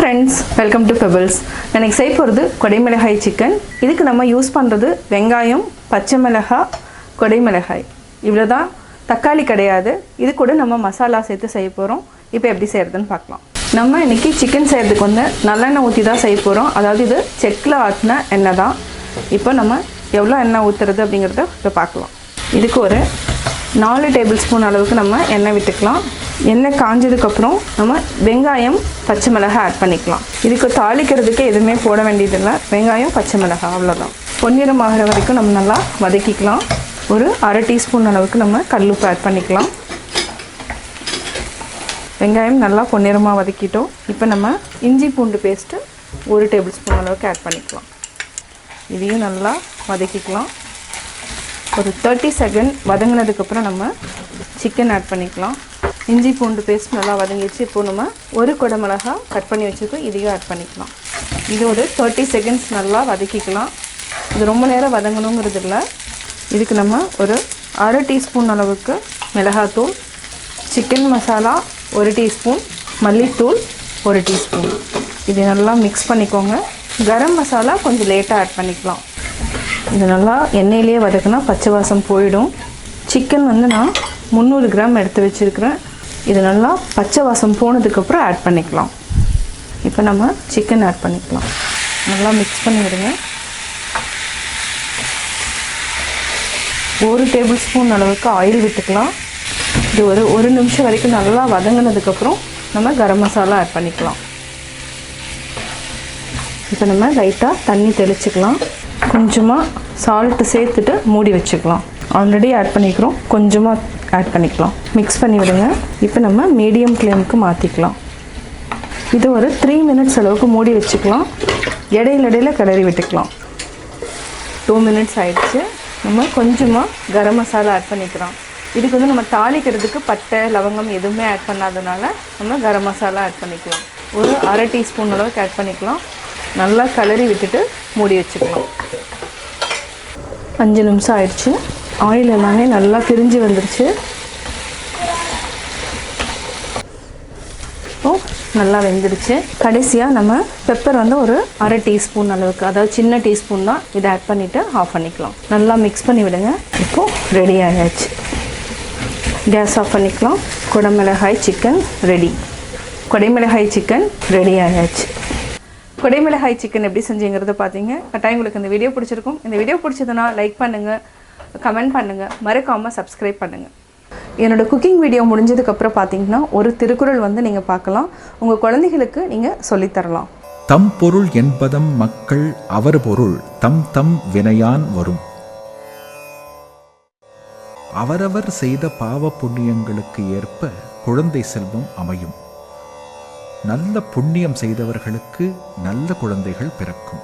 friends, welcome to Pebbles. நான் செய்ய போறது கொடைமிளகாய் சிக்கன். இதுக்கு நம்ம யூஸ் பண்றது வெங்காயம், பச்சை மிளகாய், கொடைமிளகாய். இவ்வளவுதான். தக்காளி கிடையாது. இது கூட நம்ம மசாலா சேர்த்து செய்ய போறோம். இப்போ எப்படி செய்யறதுன்னு பார்க்கலாம். நம்ம இன்னைக்கு சிக்கன் செய்யறதுக்கு வந்து நல்லெண்ணெய் ஊத்தி தான் செய்ய போறோம். அதாவது இது செக்ல ஆட்டின எண்ணெய் தான். இப்போ நம்ம எவ்வளவு எண்ணெய் ஊத்துறது அப்படிங்கறத இப்ப பார்க்கலாம். இதுக்கு ஒரு 4 டேபிள் ஸ்பூன் அளவுக்கு நம்ம எண்ணெய் விட்டுக்கலாம். எண்ணெய் காஞ்சதுக்கு அப்புறம் நம்ம வெங்காயம், பச்சை மிளகாய் ஆட் பண்ணிக்கலாம். இதுக்கு தாளிக்கிறதுக்கு எதுவுமே போட வேண்டியதில்லை. வெங்காயம், பச்சை மிளகாய் அவ்வளோதான். பொன்னிறம் ஆகிற வரைக்கும் நம்ம நல்லா வதக்கிக்கலாம். ஒரு அரை டீஸ்பூன் அளவுக்கு நம்ம கல்லுப்பு ஆட் பண்ணிக்கலாம். வெங்காயம் நல்லா பொன்னிறமாக வதக்கிட்டோம். இப்போ நம்ம இஞ்சி பூண்டு பேஸ்ட்டு 1 டேபிள் ஸ்பூன் அளவுக்கு ஆட் பண்ணிக்கலாம். இதையும் நல்லா வதக்கிக்கலாம். ஒரு 30 செகண்ட் வதங்கினதுக்கப்புறம் நம்ம சிக்கன் ஆட் பண்ணிக்கலாம். இஞ்சி பூண்டு பேஸ்ட் நல்லா வதங்கிடுச்சு. இப்போ நம்ம ஒரு கொடை மிளகாய் கட் பண்ணி வச்சுருக்கோம், இதையும் ஆட் பண்ணிக்கலாம். இது ஒரு 30 செகண்ட்ஸ் நல்லா வதக்கிக்கலாம். இது ரொம்ப நேரம் வதங்கணுங்கிறது இல்லை. இதுக்கு நம்ம ஒரு அரை டீஸ்பூன் அளவுக்கு மிளகாத்தூள், சிக்கன் மசாலா 1 டீஸ்பூன், மல்லித்தூள் 1 டீஸ்பூன், இது நல்லா மிக்ஸ் பண்ணிக்கோங்க. கரம் மசாலா கொஞ்சம் லேட்டாக ஆட் பண்ணிக்கலாம். இது நல்லா எண்ணெயிலேயே வதக்கினா பச்சை வாசம் போயிடும். சிக்கன் வந்து நான் 300 கிராம் எடுத்து வச்சுருக்கிறேன். இது நல்லா பச்சை வாசம் போனதுக்கப்புறம் ஆட் பண்ணிக்கலாம். இப்போ நம்ம சிக்கன் ஆட் பண்ணிக்கலாம். நல்லா மிக்ஸ் பண்ணி விடுங்க. 1 டேபிள் ஸ்பூன் அளவுக்கு ஆயில் விட்டுக்கலாம். இது ஒரு நிமிஷம் வரைக்கும் நல்லா வதங்கினதுக்கப்புறம் நம்ம கரம் மசாலா ஆட் பண்ணிக்கலாம். இப்போ நம்ம லைட்டாக தண்ணி தெளிச்சுக்கலாம். கொஞ்சமாக சால்ட்டு சேர்த்துட்டு மூடி வச்சுக்கலாம். ஆல்ரெடி ஆட் பண்ணிக்கிறோம், கொஞ்சமாக ஆட் பண்ணிக்கலாம். மிக்ஸ் பண்ணி விடுங்க. இப்போ நம்ம மீடியம் ஃப்ளேமுக்கு மாற்றிக்கலாம். இது ஒரு 3 மினிட்ஸ் அளவுக்கு மூடி வச்சுக்கலாம். இடையில கிளறி விட்டுக்கலாம். 2 மினிட்ஸ் ஆயிடுச்சு. நம்ம கொஞ்சமாக கரம் மசாலா ஆட் பண்ணிக்கலாம். இதுக்கு வந்து நம்ம தாளிக்கிறதுக்கு பட்டை, லவங்கம் எதுவுமே ஆட் பண்ணாதனால நம்ம கரம் மசாலா ஆட் பண்ணிக்கலாம். ஒரு அரை டீஸ்பூன் அளவுக்கு ஆட் பண்ணிக்கலாம். நல்லா கிளறி விட்டுட்டு மூடி வச்சுக்கலாம். 5 நிமிஷம் ஆயிடுச்சு. ஆயில் எல்லாமே நல்லா பிரிஞ்சு வந்துருச்சு. நல்லா வெந்துடுச்சு. கடைசியாக நம்ம பெப்பர் வந்து ஒரு அரை டீஸ்பூன் அளவுக்கு, அதாவது சின்ன டீஸ்பூன் தான், இதை ஆட் பண்ணிவிட்டு ஆஃப் பண்ணிக்கலாம். நல்லா மிக்ஸ் பண்ணி விடுங்க. இப்போது ரெடி ஆயாச்சு. கேஸ் ஆஃப் பண்ணிக்கலாம். கொடைமிளகாய் சிக்கன் ரெடி. கொடைமிளகாய் சிக்கன் ரெடி ஆயாச்சு. கொடைமிளகாய் சிக்கன் எப்படி செஞ்சுங்கிறத பார்த்தீங்க. கட்டாயம் உங்களுக்கு இந்த வீடியோ பிடிச்சிருக்கும். இந்த வீடியோ பிடிச்சதுன்னா லைக் பண்ணுங்கள், கமெண்ட் பண்ணுங்கள், மறக்காமல் சப்ஸ்கிரைப் பண்ணுங்கள். என்னோடய குக்கிங் வீடியோ முடிஞ்சதுக்கப்புறம் பார்த்தீங்கன்னா ஒரு திருக்குறள் வந்து நீங்கள் பார்க்கலாம். உங்கள் குழந்தைகளுக்கு நீங்கள் சொல்லித்தரலாம். தம் பொருள் என்பதம் மக்கள் அவர் பொருள் தம் தம் வினையான் வரும். அவரவர் செய்த பாவ புண்ணியங்களுக்கு ஏற்ப குழந்தை செல்வம் அமையும். நல்ல புண்ணியம் செய்தவர்களுக்கு நல்ல குழந்தைகள் பிறக்கும்.